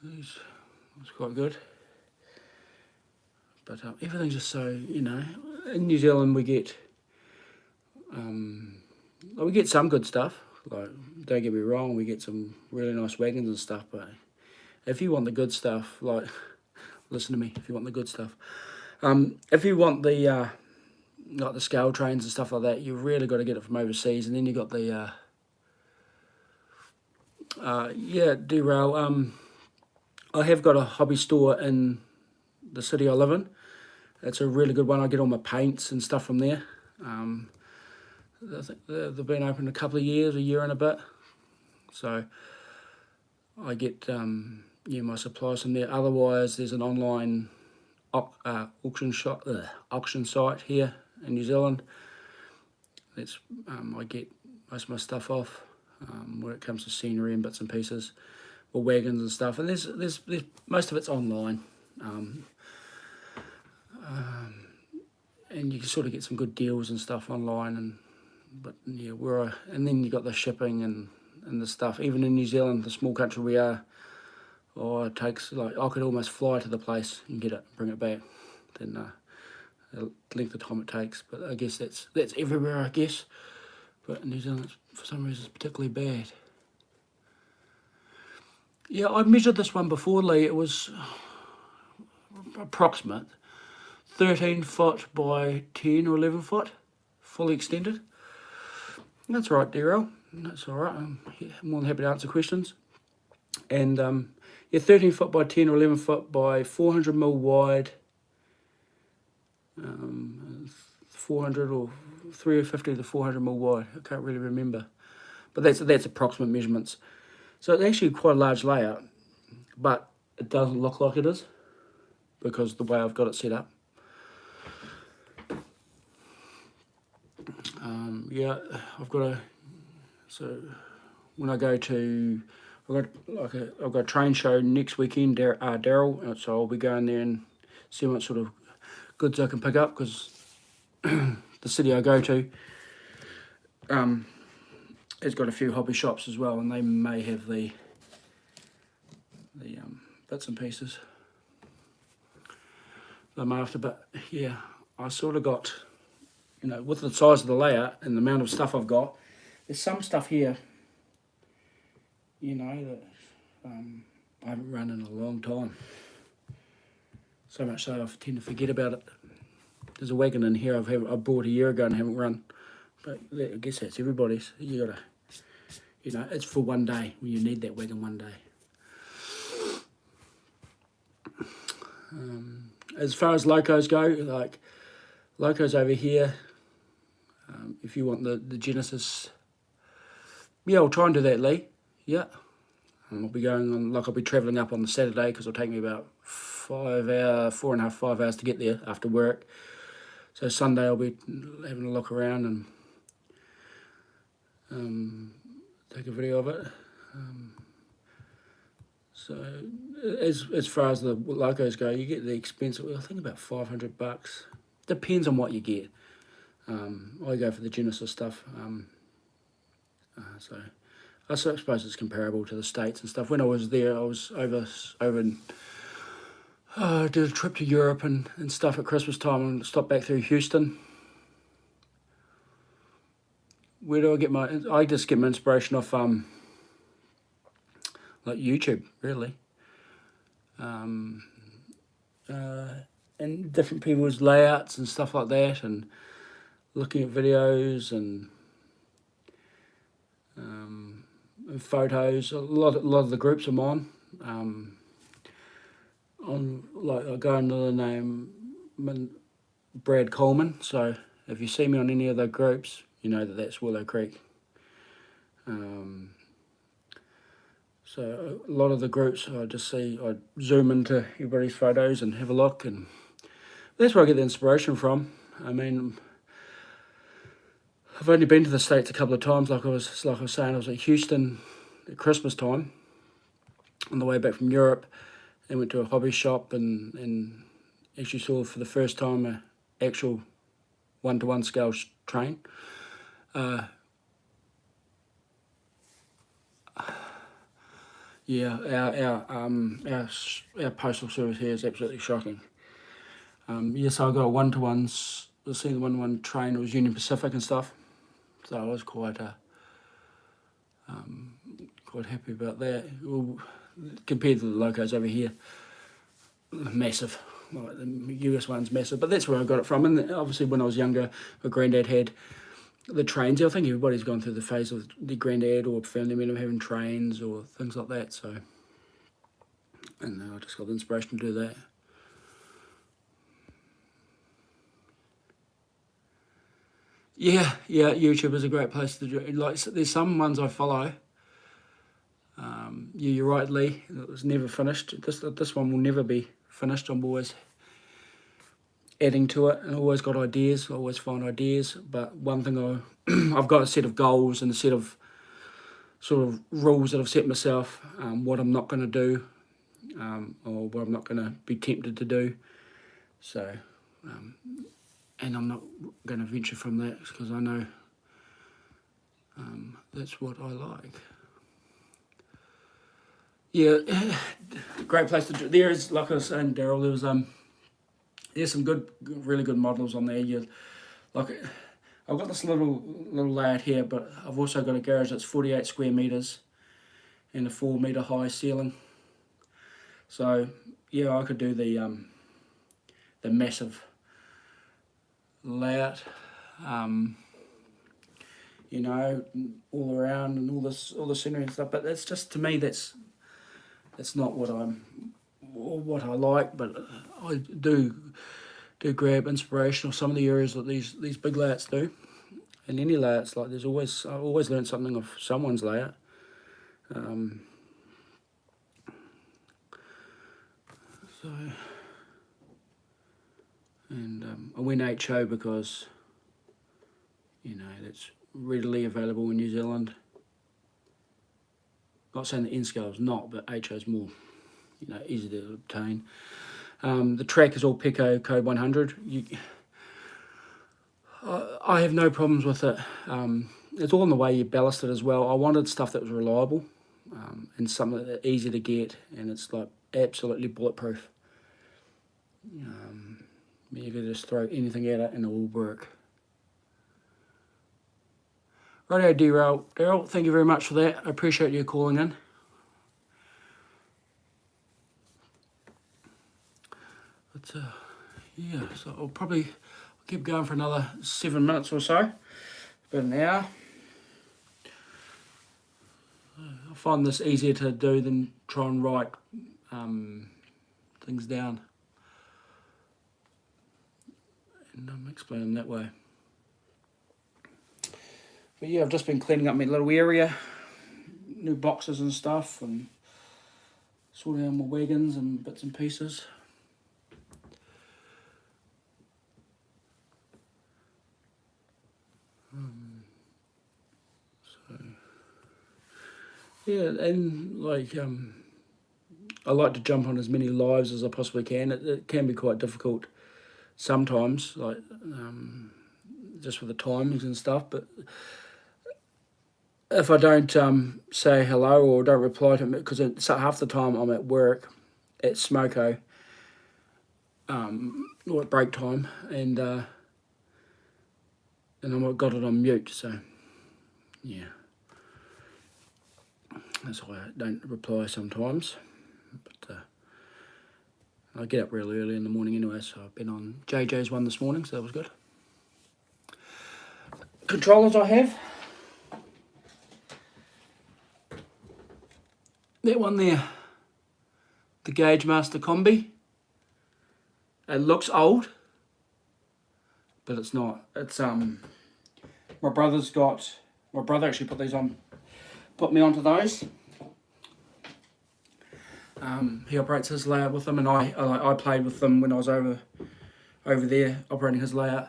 it's quite good. But everything's just so, you know, in New Zealand we get some good stuff. Like, don't get me wrong, we get some really nice wagons and stuff, but if you want the good stuff, like, listen to me, if you want the good stuff, if you want the like the scale trains and stuff like that, you've really got to get it from overseas. And then you got the derail. I have got a hobby store in the city I live in. It's a really good one. I get all my paints and stuff from there. I think they've been open a couple of years, a year and a bit. So I get my supplies from there. Otherwise, there's an online auction site here in New Zealand. That's I get most of my stuff off when it comes to scenery and bits and pieces, or wagons and stuff. And there's most of it's online. And you can sort of get some good deals and stuff online, and then you got the shipping and the stuff. Even in New Zealand, the small country we are, it takes, like, I could almost fly to the place and get it, bring it back. Then the length of time it takes. But I guess that's everywhere, I guess. But in New Zealand, for some reason, it's particularly bad. Yeah, I measured this one before, Lee. It was approximate 13 foot by 10 or 11 foot, fully extended. That's right, Daryl. That's all right. I'm more than happy to answer questions. And 13 foot by 10 or 11 foot by 400 mil wide, 400 or 350 to 400 mil wide. I can't really remember, but that's approximate measurements. So it's actually quite a large layout, but it doesn't look like it is because of the way I've got it set up. I've got when I go to, I've got a train show next weekend, Daryl, so I'll be going there and see what sort of goods I can pick up, because the city I go to has got a few hobby shops as well, and they may have the bits and pieces I'm after. But yeah, I sort of got, with the size of the layout and the amount of stuff I've got, there's some stuff here, that I haven't run in a long time. So much so I tend to forget about it. There's a wagon in here I bought a year ago and haven't run. But I guess that's everybody's. You gotta, it's for one day, when you need that wagon one day. As far as locos go, like locos over here, if you want the Genesis, yeah, I'll try and do that, Lee. Yeah. I'll be going on, I'll be travelling up on the Saturday, because it'll take me about 5 hours to get there after work. So Sunday I'll be having a look around and take a video of it. So as far as the locos go, you get the expensive, I think about $500. Depends on what you get. I go for the Genesis stuff. So I suppose it's comparable to the States and stuff. When I was there, I was over in, did a trip to Europe and stuff at Christmas time, and stopped back through Houston. Where do I get I just get my inspiration off like YouTube, really. And different people's layouts and stuff like that, and looking at videos and photos. A lot of the groups I'm on, I go under the name Brad Coleman. So if you see me on any of the groups, you know that that's Willowcreek. So a lot of the groups I zoom into everybody's photos and have a look, and that's where I get the inspiration from. I mean, I've only been to the States a couple of times, like I was saying. I was at Houston at Christmas time on the way back from Europe, and went to a hobby shop and actually saw for the first time an actual 1-to-1 scale train. Yeah, our postal service here is absolutely shocking. Yes, I got a 1-to-1. I seen the 1-to-1 train. It was Union Pacific and stuff, so I was quite happy about that. Well, compared to the locos over here, massive. Like the US one's massive, but that's where I got it from. And obviously, when I was younger, my granddad had the trains. I think everybody's gone through the phase of the granddad or family member having trains or things like that. So, and I just got the inspiration to do that. Yeah, YouTube is a great place to do. Like, there's some ones I follow. You're right, Lee. It was never finished. This one will never be finished. I'm always adding to it, and always got ideas. I always find ideas. But one thing I've got a set of goals and a set of sort of rules that I've set myself. What I'm not going to do, or what I'm not going to be tempted to do. So, and I'm not going to venture from that because I know that's what I like. Yeah, great place to do. There is, like I was saying, Daryl, there's some really good models on there. Like, I've got this little layout here, but I've also got a garage that's 48 square meters and a 4 meter high ceiling. So yeah, I could do the massive layout, you know, all around and all the scenery and stuff. But that's just, to me, that's not what I like. But I do grab inspiration of some of the areas that these big layouts do, and any layouts. Like, I always learn something of someone's layout. So, and I went HO because, you know, that's readily available in New Zealand. Not saying that N-scale is not, but HO is more, you know, easy to obtain. The track is all Pecco code 100. I have no problems with it. It's all in the way you ballast it as well. I wanted stuff that was reliable, and something that's easy to get, and it's like absolutely bulletproof. You could just throw anything at it and it will work. Righto, Daryl, thank you very much for that. I appreciate you calling in. But yeah, so I'll probably keep going for another 7 minutes or so, about an hour. I find this easier to do than try and write things down, and explain them that way. But yeah, I've just been cleaning up my little area, new boxes and stuff, and sorting out my wagons and bits and pieces. So yeah, and like I like to jump on as many lives as I possibly can. It can be quite difficult sometimes, like just with the timings and stuff, but if I don't say hello or don't reply to them, because half the time I'm at work at Smoko, or at break time, and I've got it on mute, so yeah, that's why I don't reply sometimes. But I get up really early in the morning anyway, so I've been on JJ's one this morning, so that was good. Controllers I have. That one there, the Gauge Master Combi. It looks old, but it's not. It's my brother actually put me onto those. He operates his layout with them, and I played with them when I was over there operating his layout.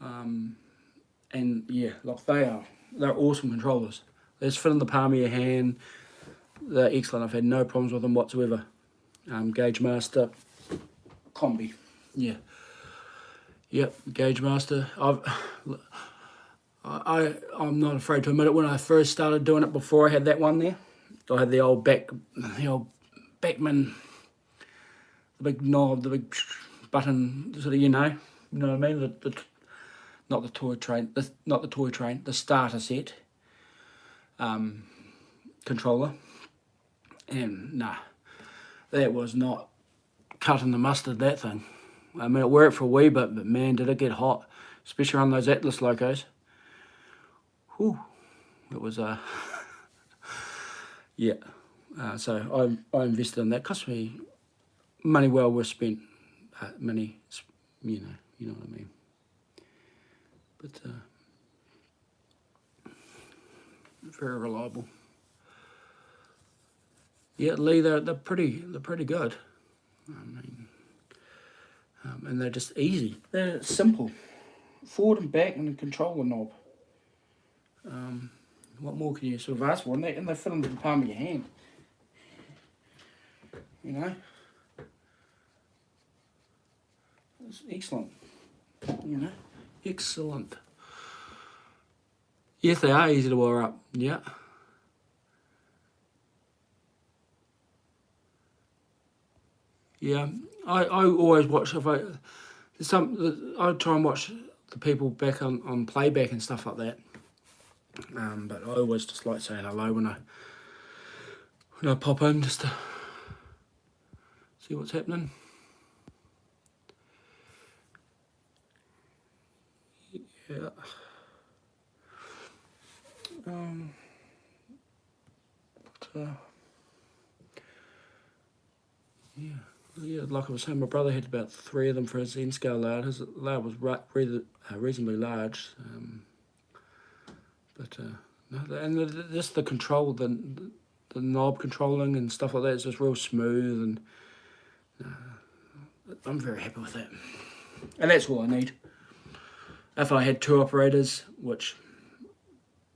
And yeah, like they're awesome controllers. They just fit in the palm of your hand. They're excellent. I've had no problems with them whatsoever. Gauge Master Combi, yeah, yep, Gauge Master. I'm not afraid to admit it. When I first started doing it, before I had that one there, I had the old Backman, the big knob, the big button, sort of, you know what I mean. Not the toy train, the starter set controller, and nah, that was not cutting the mustard, that thing. I mean, it worked for a wee bit, but man, did it get hot, especially on those Atlas locos. Whew, it was yeah. So I invested in that. Cost me money well worth spent. Money, you know what I mean. But very reliable. Yeah, Lee, they're pretty good. I mean, and they're just easy. They're simple. Forward and back, and the controller knob. What more can you sort of ask for? And they fit into the palm of your hand. You know, it's excellent. You know, excellent. Yes, they are easy to wire up. Yeah. Yeah, I always watch I try and watch the people back on playback and stuff like that. But I always just like saying hello when I pop in, just to see what's happening. Yeah. Yeah, like I was saying, my brother had about 3 of them for his N-scale layout. His layout was reasonably large, but no, and just the control, the knob controlling and stuff like that is just real smooth, and I'm very happy with that. And that's all I need. If I had 2 operators, which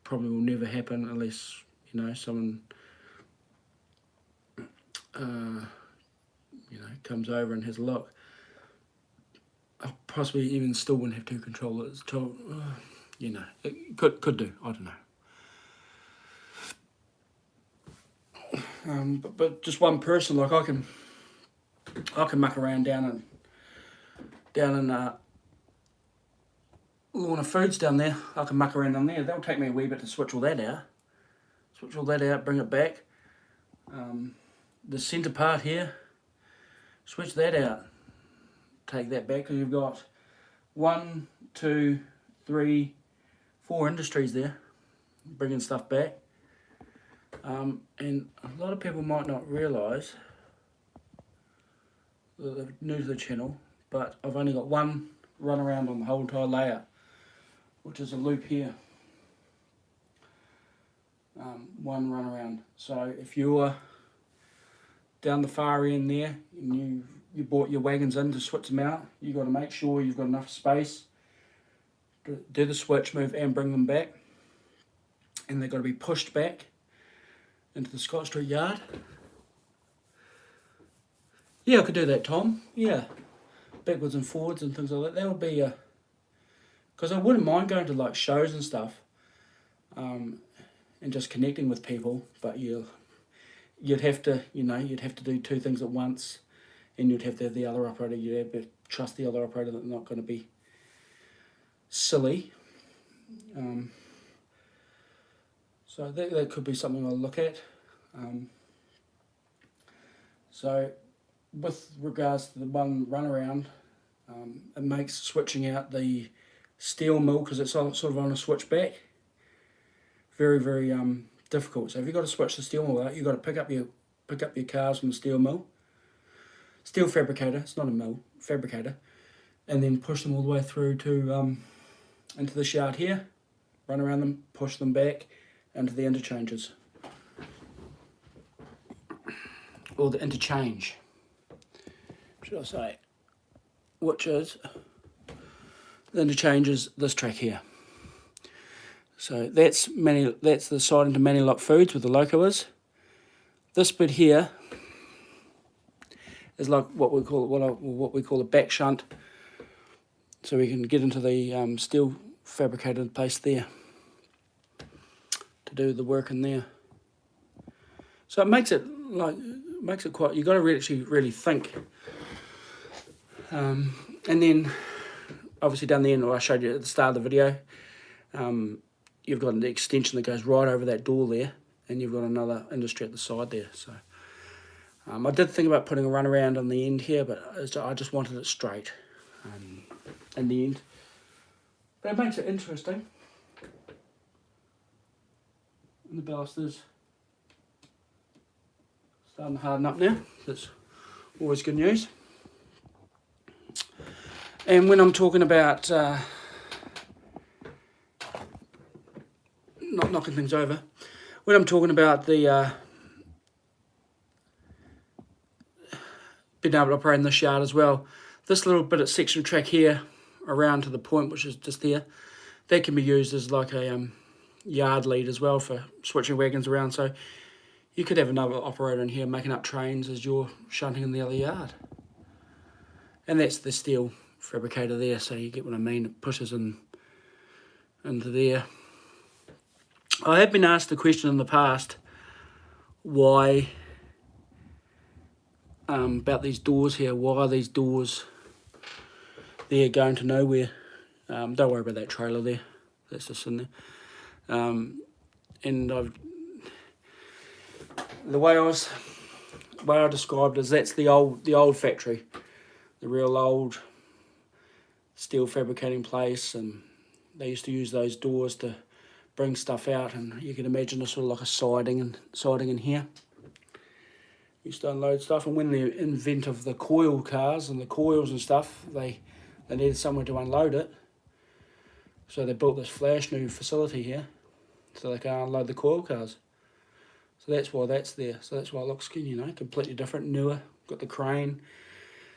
probably will never happen unless, someone comes over and has a look, I possibly even still wouldn't have 2 controllers. It could do. I don't know. But just one person, like I can muck around down in Lorna Foods down there. I can muck around down there. That'll take me a wee bit to switch all that out. Bring it back. The centre part here, switch that out. Take that back, because you've got 1, 2, 3, 4 industries there, bringing stuff back. And a lot of people might not realise, that they're new to the channel, but I've only got 1 run around on the whole entire layout, which is a loop here. 1 run around. So if you're down the far end there and you brought your wagons in to switch them out, you've got to make sure you've got enough space to do the switch move and bring them back, and they've got to be pushed back into the Scott Street yard. Yeah, I could do that, Tom. Yeah, backwards and forwards and things like that. That would be because I wouldn't mind going to like shows and stuff, and just connecting with people, but you'd have to do 2 things at once, and you'd have to have the other operator. You'd have to trust the other operator that they're not going to be silly. So that could be something I'll look at. So with regards to the 1 runaround, it makes switching out the steel mill, because it's sort of on a switchback, very, very difficult. So if you've got to switch the steel mill out, you've got to pick up your cars from the steel mill, steel fabricator, it's not a mill, fabricator, and then push them all the way through to into this yard here, run around them, push them back into the interchanges. Or the interchange, should I say, which is, the interchange is this track here. So that's the siding to Manny-Lock Foods with the loco is. This bit here is like what we call a back shunt, so we can get into the steel fabricated place there to do the work in there. So it makes it quite. You got to actually really think. And then, obviously down the end, I showed you at the start of the video, you've got an extension that goes right over that door there, and you've got another industry at the side there. So I did think about putting a runaround on the end here, but I just wanted it straight in the end. But it makes it interesting. And the balusters starting to harden up now. That's always good news. And when I'm talking about not knocking things over, when I'm talking about the being able to operate in this yard as well, this little bit of section of track here around to the point, which is just there, that can be used as like a yard lead as well for switching wagons around. So you could have another operator in here making up trains as you're shunting in the other yard. And that's the steel fabricator there, so you get what I mean, it pushes in into there. I have been asked the question in the past why about these doors here. Why are these doors there going to nowhere? Don't worry about that trailer there, that's just in there. And the way I described it is that's the old factory, the real old steel fabricating place, and they used to use those doors to bring stuff out, and you can imagine a sort of like a siding in here. Used to unload stuff, and when the invent of the coil cars and the coils and stuff, they needed somewhere to unload it, so they built this flash new facility here so they can unload the coil cars. So that's why that's there. So that's why it looks, completely different, newer. Got the crane,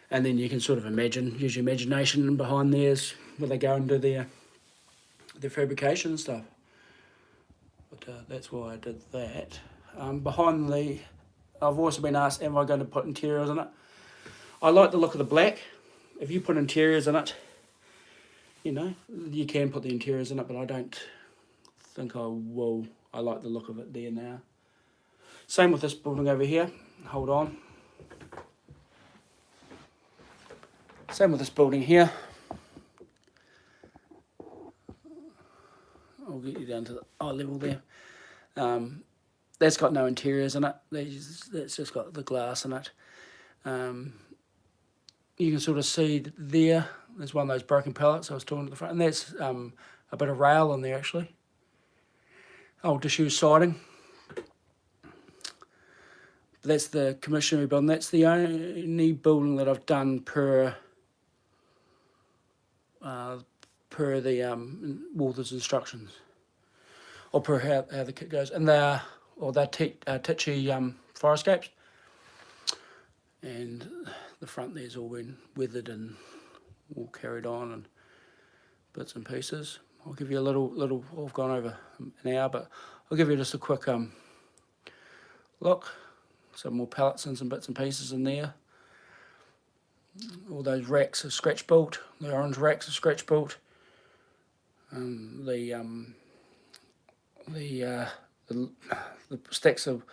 and then you can sort of use your imagination behind theirs where they go and do their fabrication and stuff. But that's why I did that. Behind I've also been asked, am I going to put interiors in it? I like the look of the black. If you put interiors in it, you can put the interiors in it, but I don't think I will. I like the look of it there now. Same with this building over here. Hold on. Same with this building here. I'll get you down to the eye level there. That's got no interiors in it. That's just got the glass in it. You can sort of see there, there's one of those broken pallets I was talking to the front, and that's a bit of rail in there actually. Old disused siding. That's the commissioner building. That's the only building that I've done per the Walther's instructions, or per how the kit goes. And they're Titchy fire escapes, and the front there's all been weathered and all carried on and bits and pieces. I'll give you a little. I've gone over an hour, but I'll give you just a quick look. Some more pallets and some bits and pieces in there. All those racks are scratch built. The orange racks are scratch built. The stacks of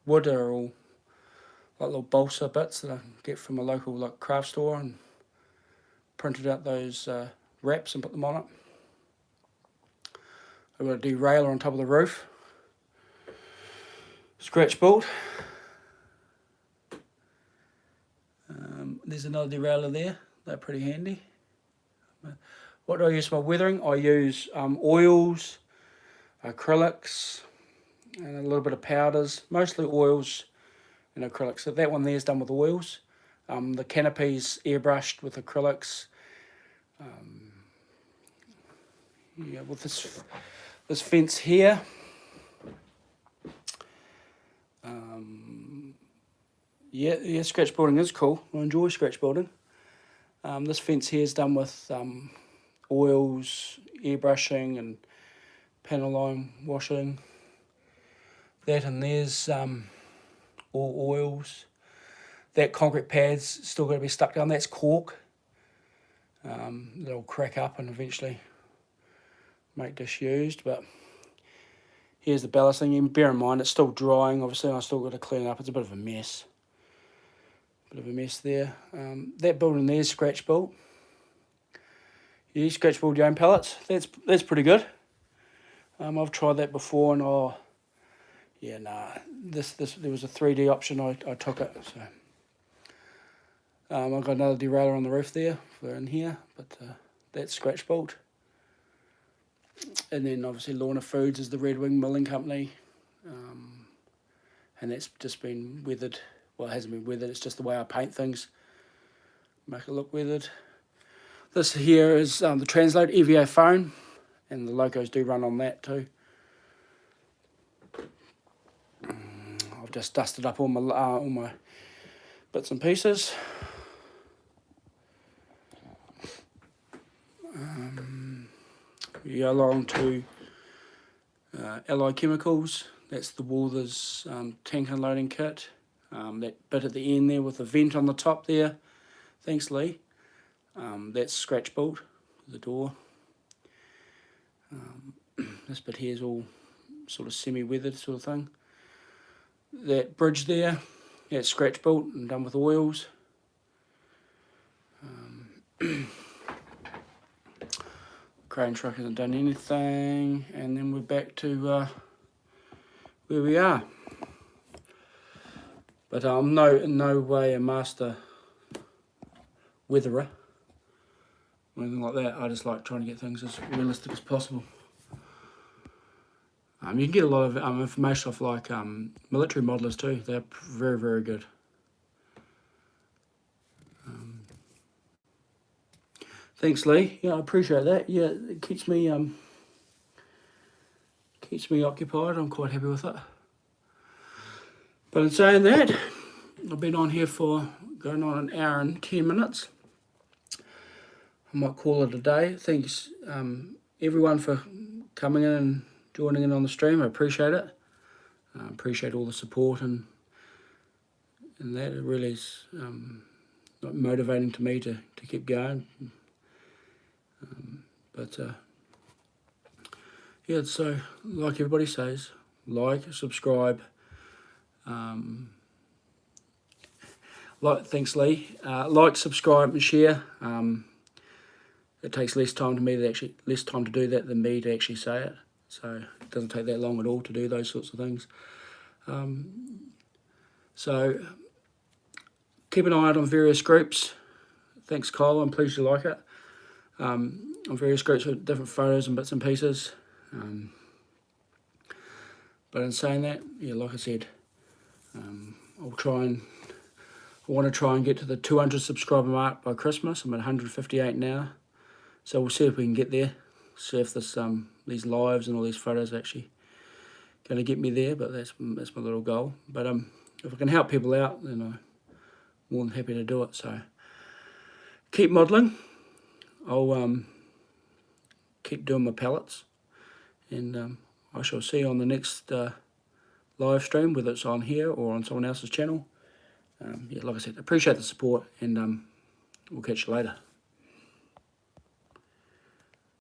wood are all like little balsa bits that I get from a local craft store, and printed out those wraps and put them on it. I've got a derailleur on top of the roof, scratch built. There's another derailleur there. They're pretty handy. What do I use for my weathering? I use oils, acrylics, and a little bit of powders. Mostly oils and acrylics. So that one there is done with oils. The canopy's airbrushed with acrylics. Yeah, with this fence here. Yeah, scratchboarding is cool. I enjoy scratchboarding. This fence here is done with oils, airbrushing, and panel line washing. That and there's all oils. That concrete pad's still got to be stuck down. That's cork. That'll crack up and eventually make disused. But here's the ballasting. And bear in mind it's still drying. Obviously, I still got to clean it up. It's a bit of a mess. There. That building there's scratch built. You scratch build your own pallets. That's pretty good. I've tried that before, and yeah, nah. This there was a 3D option. I took it. So I've got another derailleur on the roof there for in here, but that's scratch built. And then obviously Lorna Foods is the Red Wing Milling Company, and that's just been weathered. Well, it hasn't been weathered. It's just the way I paint things, make it look weathered. This here is the Translate EVA phone, and the locos do run on that too. I've just dusted up all my bits and pieces. We go along to Allied Chemicals. That's the Walthers tank unloading kit. That bit at the end there with the vent on the top there. Thanks, Lee. That's scratch built, the door. This bit here is all sort of semi-weathered sort of thing. That bridge there, that's scratch built and done with oils. Crane truck hasn't done anything, and then we're back to where we are. But I'm in no way a master weatherer or anything like that. I just like trying to get things as realistic as possible. You can get a lot of information off like military modelers too. They're very, very good. Thanks, Lee. Yeah, I appreciate that. Yeah, it keeps me occupied. I'm quite happy with it. But in saying that, I've been on here for going on an hour and 10 minutes. I might call it a day. Thanks everyone for coming in and joining in on the stream. I appreciate it. I appreciate all the support and that. It really is motivating to me to keep going. Yeah, so like everybody says, like, subscribe. Thanks, Lee. Like, subscribe, and share. It takes less time to do that than me to actually say it. So it doesn't take that long at all to do those sorts of things. So keep an eye out on various groups. Thanks, Kyle. I'm pleased you like it. On various groups with different photos and bits and pieces. But in saying that, yeah, like I said, I want to try and get to the 200 subscriber mark by Christmas. I'm at 158 now, so we'll see if we can get there. See if this these lives and all these photos are actually going to get me there. But that's my little goal. But if I can help people out, then I'm more than happy to do it. So keep modelling. I'll keep doing my pallets, and I shall see you on the next live stream, whether it's on here or on someone else's channel. Yeah, like I said, appreciate the support, and we'll catch you later.